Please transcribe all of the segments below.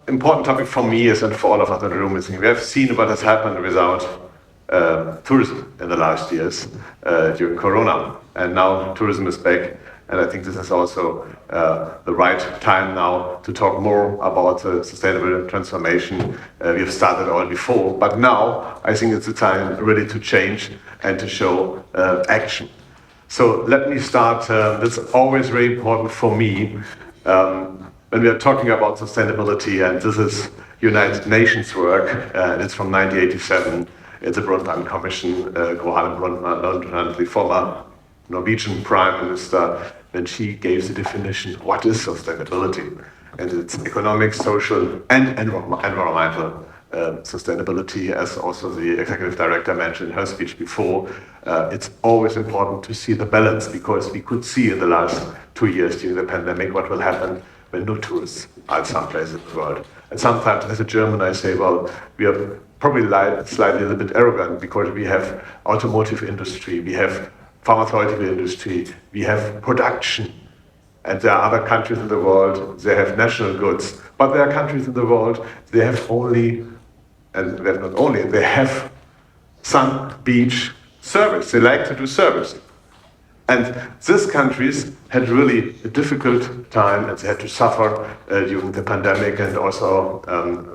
important topic for me is, and for all of us in the room, is we have seen what has happened without tourism in the last years during Corona. And now tourism is back. And I think this is also the right time now to talk more about sustainable transformation. We have started all before, but now I think it's the time really to change and to show action. So let me start. That's always very important for me when we are talking about sustainability, and this is United Nations work, and it's from 1987. It's a Brundtland Commission, Gro Harlem Brundtland, the former Norwegian Prime Minister, when she gave the definition, what is sustainability? And it's economic, social, and environmental sustainability, as also the executive director mentioned in her speech before. It's always important to see the balance, because we could see in the last 2 years during the pandemic what will happen when no tourists are in some places in the world. And sometimes as a German I say, well, we are probably slightly a little bit arrogant, because we have automotive industry, we have pharmaceutical industry, we have production. And there are other countries in the world, they have national goods. But there are countries in the world, they have only, and they have not only, they have sun, beach, service. They like to do service. And these countries had really a difficult time, and they had to suffer during the pandemic. And also,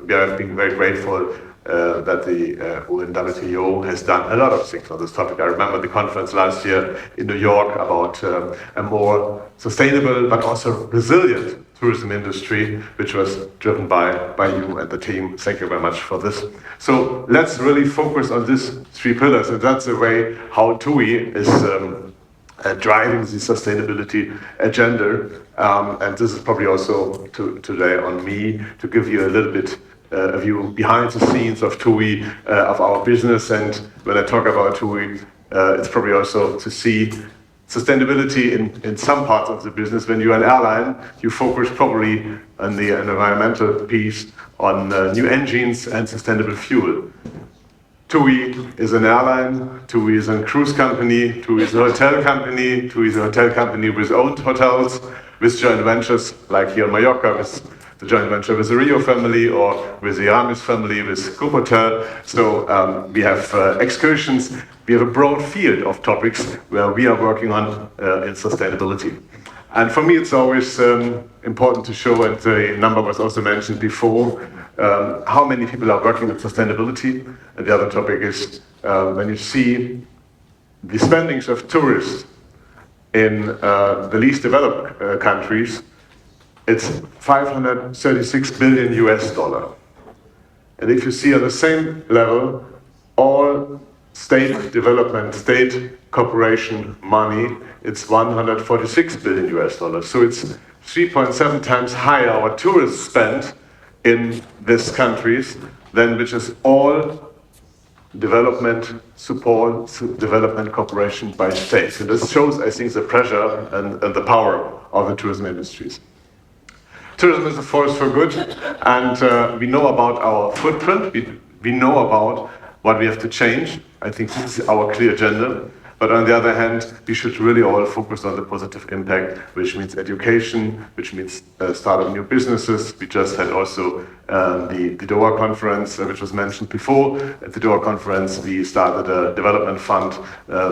we are being very grateful that the UNWTO has done a lot of things on this topic. I remember the conference last year in New York about a more sustainable but also resilient tourism industry, which was driven by you and the team. Thank you very much for this. So let's really focus on these 3 pillars, and that's the way how TUI is driving the sustainability agenda. And this is probably also today on me to give you a little bit a view behind the scenes of TUI, of our business. And when I talk about TUI, it's probably also to see sustainability in some parts of the business. When you're an airline, you focus probably on the environmental piece, on new engines and sustainable fuel. TUI is an airline, TUI is a cruise company, TUI is a hotel company, TUI is a hotel company with owned hotels, with joint ventures like here in Mallorca, with the joint venture with the Rio family, or with the Aramis family, with Group Hotel. So we have excursions, we have a broad field of topics where we are working on in sustainability. And for me it's always important to show, and the number was also mentioned before, how many people are working on sustainability. And the other topic is when you see the spendings of tourists in the least developed countries, it's 536 billion US dollar. And if you see on the same level, all state development, state corporation money, it's 146 billion US dollars. So it's 3.7 times higher our tourists spend in these countries than which is all development support, development cooperation by states. And this shows, I think, the pressure and the power of the tourism industries. Tourism is a force for good, and we know about our footprint, we know about what we have to change. I think this is our clear agenda. But on the other hand, we should really all focus on the positive impact, which means education, which means start of new businesses. We just had also the Doha conference, which was mentioned before. At the Doha conference, we started a development fund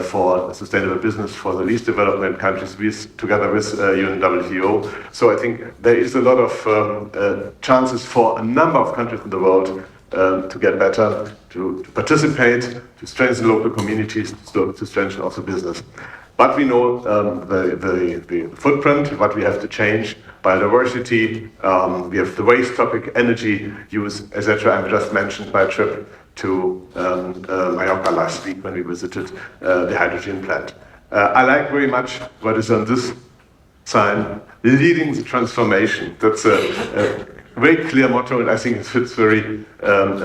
for sustainable business for the least developed countries, together with UNWTO. So I think there is a lot of chances for a number of countries in the world to get better, to participate, to strengthen local communities, to strengthen also business. But we know the footprint, what we have to change, biodiversity, we have the waste topic, energy use, etc. I just mentioned my trip to Mallorca last week when we visited the hydrogen plant. I like very much what is on this sign, leading the transformation. That's a very clear motto, and I think it fits very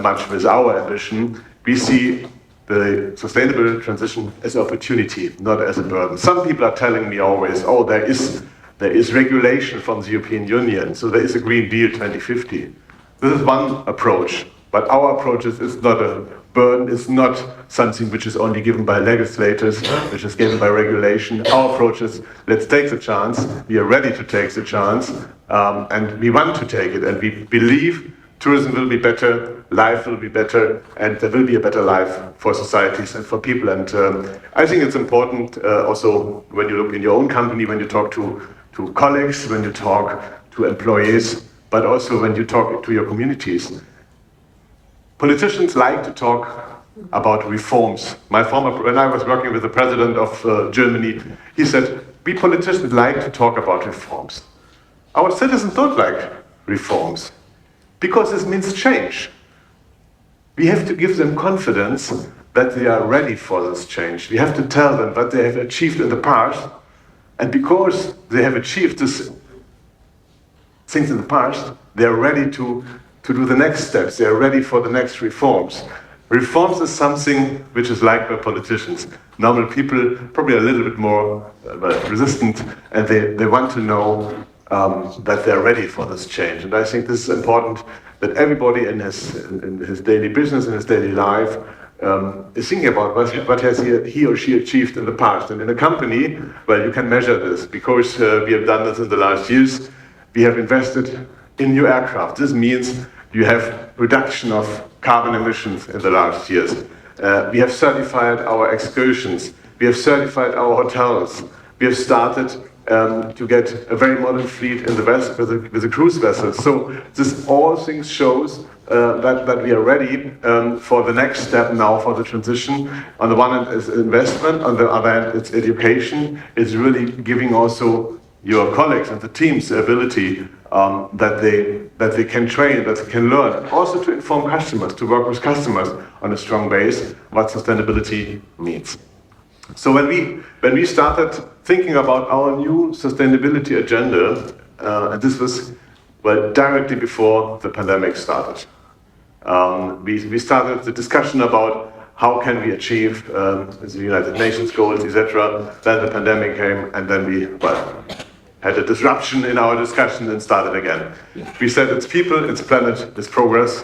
much with our ambition. We see the sustainable transition as an opportunity, not as a burden. Some people are telling me always, oh, there is regulation from the European Union, so there is a Green Deal 2050. This is one approach, but our approach is not a burden, it's not something which is only given by legislators, which is given by regulation. Our approach is, let's take the chance, we are ready to take the chance, and we want to take it, and we believe tourism will be better, life will be better, and there will be a better life for societies and for people. And I think it's important also when you look in your own company, when you talk to colleagues, when you talk to employees, but also when you talk to your communities. Politicians like to talk about reforms. When I was working with the president of Germany, he said, we politicians like to talk about reforms. Our citizens don't like reforms, because this means change. We have to give them confidence that they are ready for this change. We have to tell them what they have achieved in the past, and because they have achieved these things in the past, they are ready to do the next steps. They are ready for the next reforms. Reforms is something which is liked by politicians. Normal people probably a little bit more resistant, and they want to know that they're ready for this change. And I think this is important, that everybody in his daily business, in his daily life, is thinking about what has he or she achieved in the past. And in a company, well, you can measure this, because we have done this in the last years. We have invested in new aircraft. This means you have reduction of carbon emissions in the last years. We have certified our excursions. We have certified our hotels. We have started to get a very modern fleet in the West with the cruise vessels. So this all things shows that we are ready for the next step now, for the transition. On the one hand, it's investment. On the other hand, it's education. It's really giving also your colleagues and the teams the ability that they can train, that they can learn, also to inform customers, to work with customers on a strong base, what sustainability means. So when we started thinking about our new sustainability agenda, and this was directly before the pandemic started, we started the discussion about how can we achieve the United Nations goals, etc. Then the pandemic came, and then we had a disruption in our discussion and started again. We said it's people, it's planet, it's progress.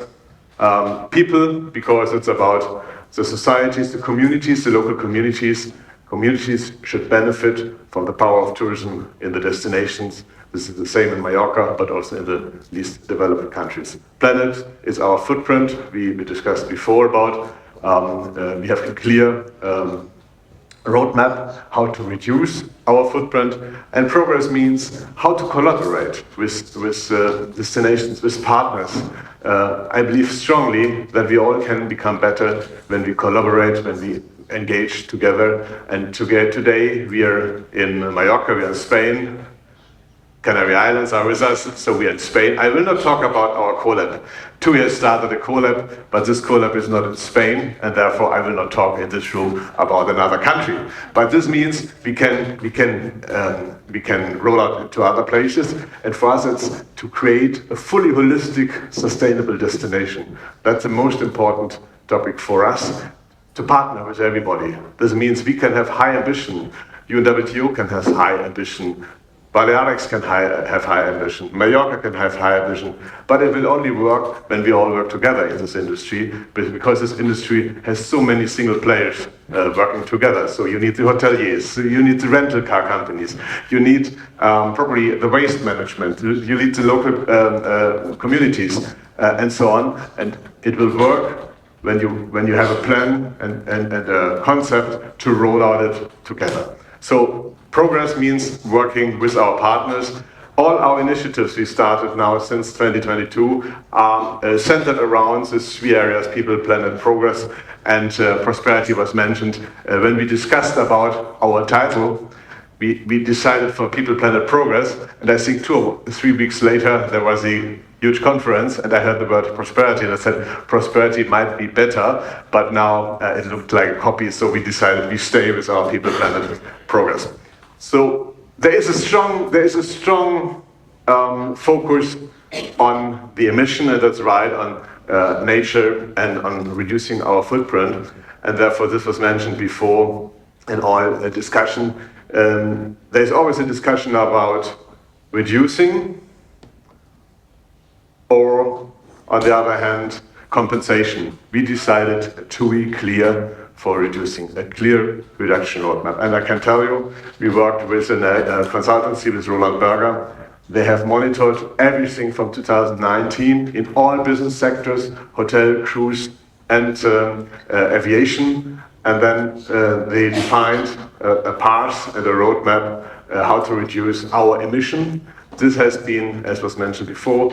People, because it's about the societies, the communities, the local communities. Communities should benefit from the power of tourism in the destinations. This is the same in Mallorca, but also in the least developed countries. Planet is our footprint. We discussed before about, we have a clear roadmap how to reduce our footprint, and progress means how to collaborate with destinations, with partners. I believe strongly that we all can become better when we collaborate, when we engage together. And today we are in Mallorca, we are in Spain. Canary Islands are with us, so we are in Spain. I will not talk about our collab. TUI has started a collab, but this collab is not in Spain, and therefore I will not talk in this room about another country. But this means we can roll out into other places, and for us it's to create a fully holistic, sustainable destination. That's the most important topic for us, to partner with everybody. This means we can have high ambition. UNWTO can have high ambition. Balearics can have high ambition, Mallorca can have high ambition, but it will only work when we all work together in this industry, because this industry has so many single players working together. So you need the hoteliers, you need the rental car companies, you need probably the waste management, you need the local communities, and so on. And it will work when you have a plan and a concept to roll out it together. So progress means working with our partners. All our initiatives we started now since 2022 are centered around these three areas: people, planet, progress, and prosperity was mentioned. When we discussed about our title, we decided for people, planet, progress, and I think 2 or 3 weeks later there was a huge conference, and I heard the word prosperity, and I said prosperity might be better, but now it looked like a copy, so we decided we stay with our people, planet, progress. So there is a strong focus on the emission, and that's right, on nature and on reducing our footprint, and therefore this was mentioned before in all discussion. There's always a discussion about reducing, or on the other hand, compensation. We decided to be clear for reducing, a clear reduction roadmap. And I can tell you, we worked with a consultancy with Roland Berger. They have monitored everything from 2019 in all business sectors, hotel, cruise, and aviation. And then they defined a path and a roadmap how to reduce our emission. This has been, as was mentioned before,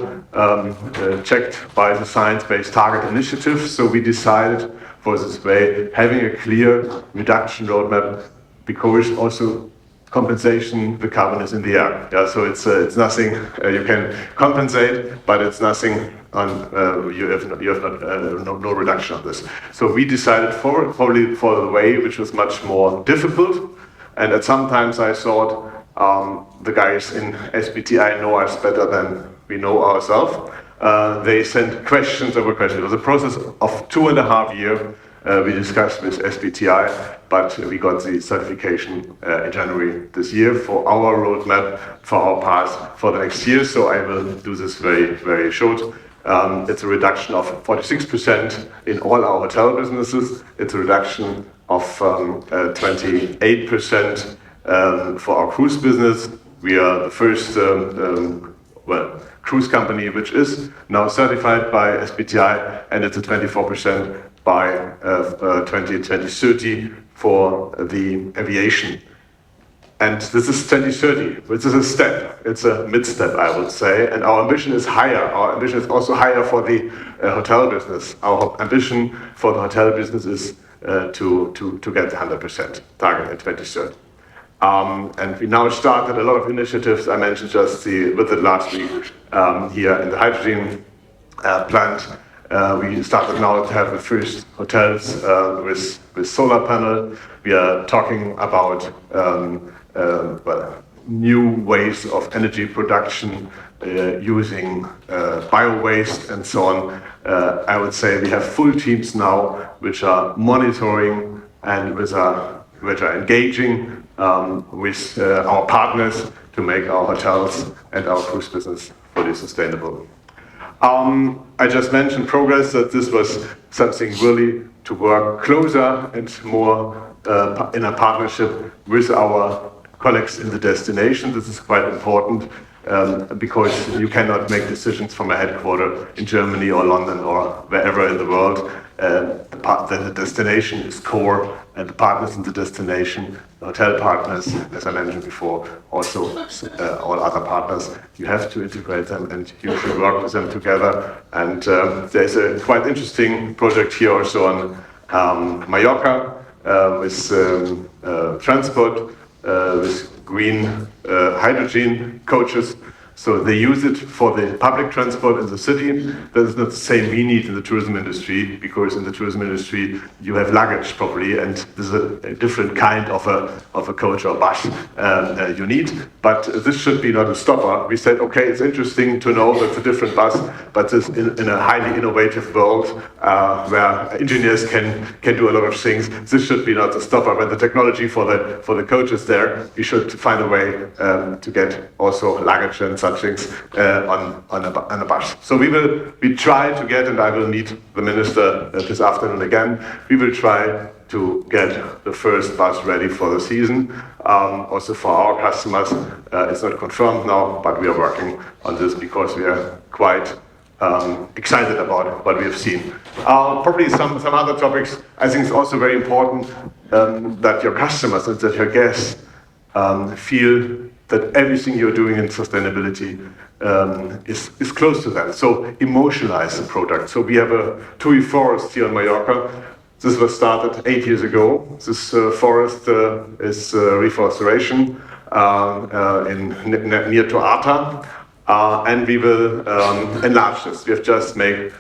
checked by the Science Based Target Initiative. So we decided for this way, having a clear reduction roadmap, because also compensation, the carbon is in the air. Yeah, so it's nothing you can compensate, but it's nothing on you have no reduction on this. So we decided probably for the way which was much more difficult, and at sometimes I thought the guys in SBTI know us better than we know ourselves. They sent questions over questions. It was a process of 2.5 years. We discussed with SBTI, but we got the certification in January this year for our roadmap, for our path for the next year. So I will do this very, very short. It's a reduction of 46% in all our hotel businesses. It's a reduction of 28% for our cruise business. We are the first cruise company which is now certified by SBTI, and it's a 24% by 2030 for the aviation. And this is 2030, which is a step. It's a mid-step, I would say. And our ambition is higher. Our ambition is also higher for the hotel business. Our ambition for the hotel business is to get the 100% target in 2030. And we now started a lot of initiatives. I mentioned just with it last week here in the hydrogen plant. We started now to have the first hotels with solar panel. We are talking about new ways of energy production using bio-waste and so on. I would say we have full teams now which are monitoring and which are engaging with our partners to make our hotels and our cruise business fully sustainable. I just mentioned progress, that this was something really to work closer and more in a partnership with our colleagues in the destination. This is quite important because you cannot make decisions from a headquarter in Germany or London or wherever in the world. The destination is core, and the partners in the destination, the hotel partners, as I mentioned before, also all other partners, you have to integrate them and you should work with them together. And there's a quite interesting project here also on Mallorca with transport, with green hydrogen coaches. So they use it for the public transport in the city. That is not the same we need in the tourism industry, because in the tourism industry you have luggage probably, and this is a different kind of a coach or bus you need. But this should be not a stopper. We said, okay, it's interesting to know that it's a different bus, but this in a highly innovative world where engineers can do a lot of things, this should be not a stopper. When the technology for the coach is there, we should find a way to get also luggage and such things on a bus. So we try to get, and I will meet the minister this afternoon again, we will try to get the first bus ready for the season. Also for our customers, it's not confirmed now, but we are working on this because we are quite excited about what we have seen. Probably some other topics. I think it's also very important that your customers and that your guests feel that everything you're doing in sustainability is close to them. So emotionalize the product. So we have a TUI forest here in Mallorca. This was started 8 years ago. This forest is reforestation near to Arta. And we will enlarge this. We have just made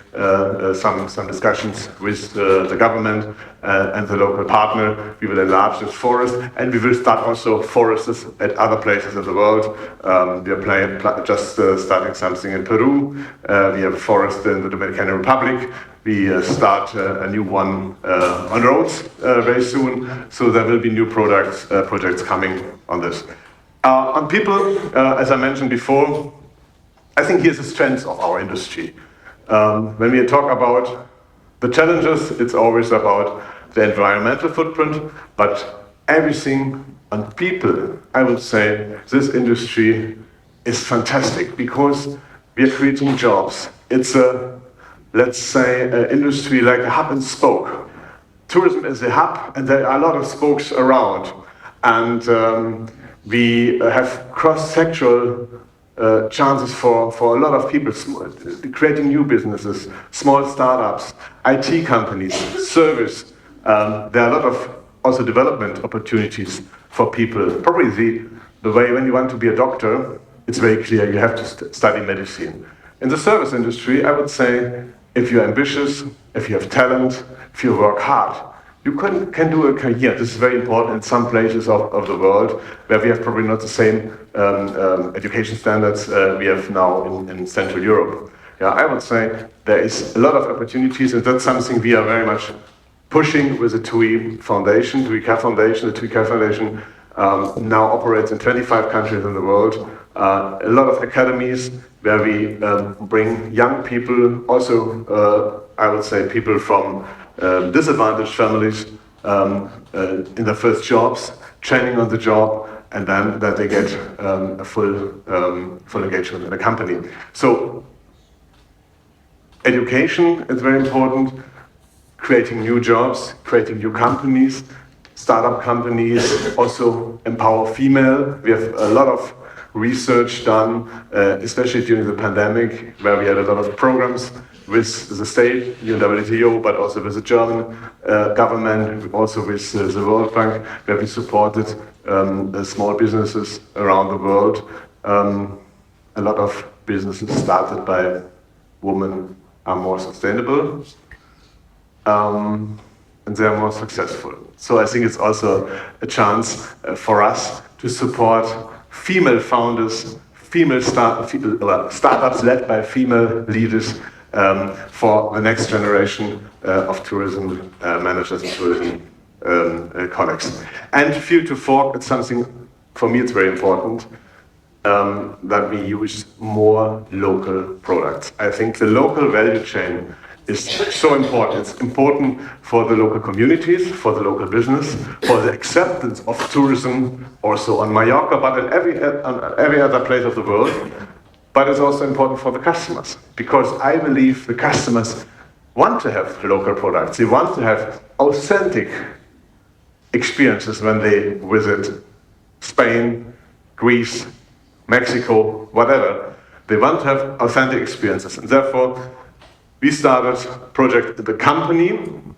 some discussions with the government and the local partner. We will enlarge this forest, and we will start also forests at other places in the world. We are just starting something in Peru. We have a forest in the Dominican Republic. We start a new one on roads very soon. So there will be new projects coming on this. On people, as I mentioned before, I think here's the strength of our industry. When we talk about the challenges, it's always about the environmental footprint, but everything on people, I would say this industry is fantastic because we are creating jobs. It's a, let's say, an industry like a hub and spoke. Tourism is a hub, and there are a lot of spokes around. And we have cross-sectoral chances for a lot of people, creating new businesses, small startups, IT companies, service. There are a lot of also development opportunities for people. Probably the way when you want to be a doctor, it's very clear you have to study medicine. In the service industry, I would say, if you're ambitious, if you have talent, if you work hard, you can do a career. This is very important in some places of the world where we have probably not the same education standards we have now in Central Europe. Yeah, I would say there is a lot of opportunities, and that's something we are very much pushing with the TUI Foundation, TUI Care Foundation. The TUI Care Foundation now operates in 25 countries in the world. A lot of academies where we bring young people, also I would say people from disadvantaged families in their first jobs, training on the job, and then that they get a full engagement in a company. So education is very important, creating new jobs, creating new companies, startup companies, also empower female. We have a lot of research done, especially during the pandemic, where we had a lot of programs with the state, UNWTO, but also with the German government, also with the World Bank, where we supported small businesses around the world. A lot of businesses started by women are more sustainable, and they are more successful. So I think it's also a chance for us to support female founders, startups led by female leaders for the next generation of tourism managers and tourism colleagues. And Field to Fork, it's something, for me it's very important, that we use more local products. I think the local value chain is so important. It's important for the local communities, for the local business, for the acceptance of tourism, also on Mallorca, but in every other place of the world. But it's also important for the customers, because I believe the customers want to have local products. They want to have authentic experiences when they visit Spain, Greece, Mexico, whatever. They want to have authentic experiences, and therefore we started a project at the company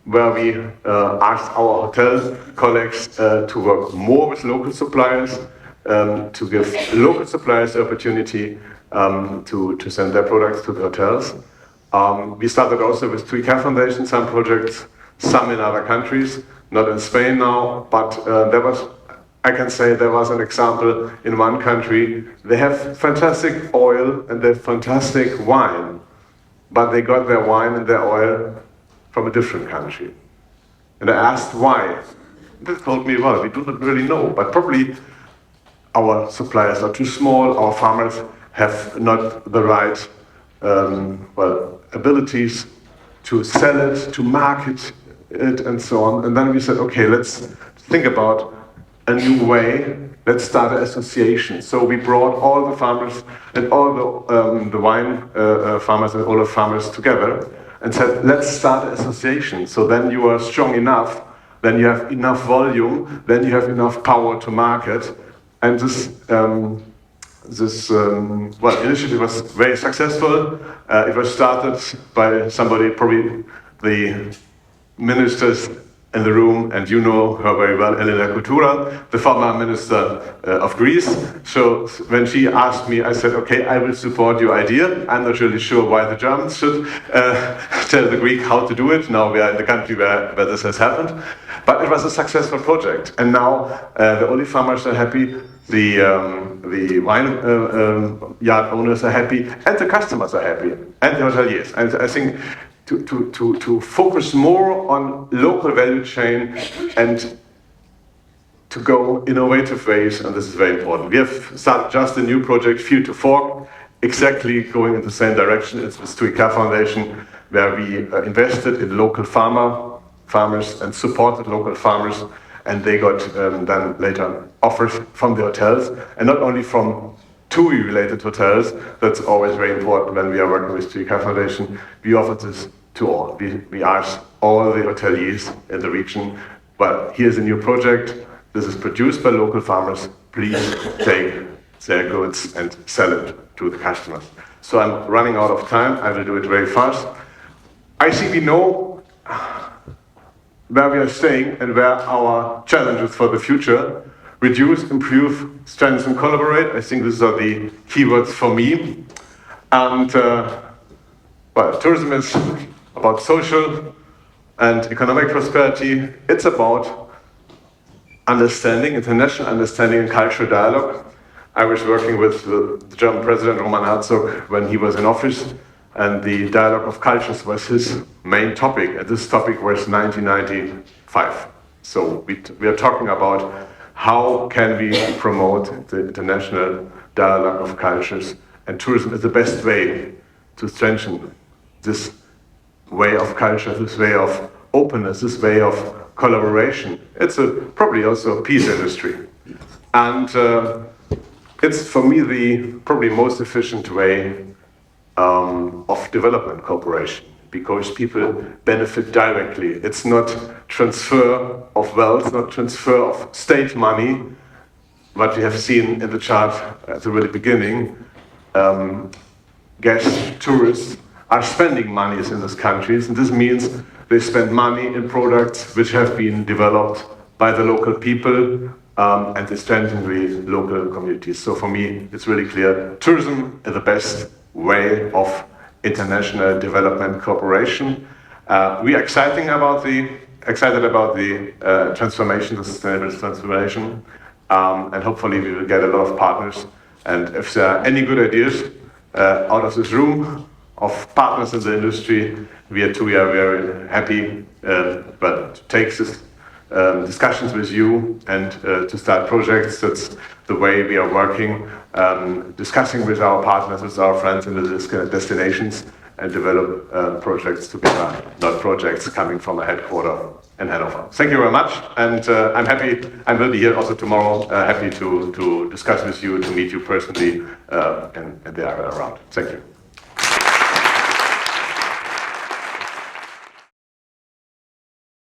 where we asked our hotel colleagues to work more with local suppliers, to give local suppliers the opportunity to send their products to the hotels. We started also with TUI Care Foundation some projects, some in other countries, not in Spain now, but I can say there was an example in one country. They have fantastic oil and they have fantastic wine, but they got their wine and their oil from a different country. And I asked why. They told me, well, we do not really know, but probably our suppliers are too small, our farmers have not the right abilities to sell it, to market it, and so on. And then we said, okay, let's think about a new way. Let's start an association. So we brought all the farmers and all the wine farmers and all the farmers together and said, let's start an association. So then you are strong enough, then you have enough volume, then you have enough power to market. And this initiative was very successful. It was started by somebody, probably the ministers in the room, and you know her very well, Elena Coutura, the former minister of Greece. So when she asked me, I said, okay, I will support your idea. I'm not really sure why the Germans should tell the Greek how to do it. Now we are in the country where this has happened. But it was a successful project. And now the olive farmers are happy, the wine yard owners are happy, and the customers are happy, and the hoteliers. And I think to focus more on local value chain and to go innovative ways, and this is very important. We have started just a new project, Field to Fork, exactly going in the same direction. It's with TUI Care Foundation, where we invested in local farmers and supported local farmers, and they got then later offers from the hotels, and not only from TUI-related hotels. That's always very important when we are working with TUI Foundation. We offer this to all. We ask all the hoteliers in the region, well, here's a new project. This is produced by local farmers. Please take their goods and sell it to the customers. So I'm running out of time. I will do it very fast. I think we know where we are staying and where our challenges for the future: reduce, improve, strengthen, collaborate. I think these are the keywords for me. And well, tourism is about social and economic prosperity. It's about understanding, international understanding and cultural dialogue. I was working with the German president, Roman Herzog, when he was in office, and the dialogue of cultures was his main topic, and this topic was 1995. So we are talking about how can we promote the international dialogue of cultures, and tourism is the best way to strengthen this way of culture, this way of openness, this way of collaboration. It's probably also a peace industry. And it's, for me, the probably most efficient way of development cooperation, because people benefit directly. It's not transfer of wealth, not transfer of state money. What we have seen in the chart at the very beginning, guests, tourists are spending monies in these countries, and this means they spend money in products which have been developed by the local people, and they strengthen the local communities. So for me, it's really clear, tourism is the best way of international development cooperation. We are excited about the transformation, the sustainable transformation, and hopefully we will get a lot of partners. And if there are any good ideas out of this room of partners in the industry, we at TUI are very happy to take this discussions with you and to start projects. That's the way we are working, discussing with our partners, with our friends in the destinations, and develop projects together, not projects coming from a headquarter in Hanover. Thank you very much, and I'm happy, I will be here also tomorrow, happy to discuss with you, to meet you personally, and they are around. Thank you.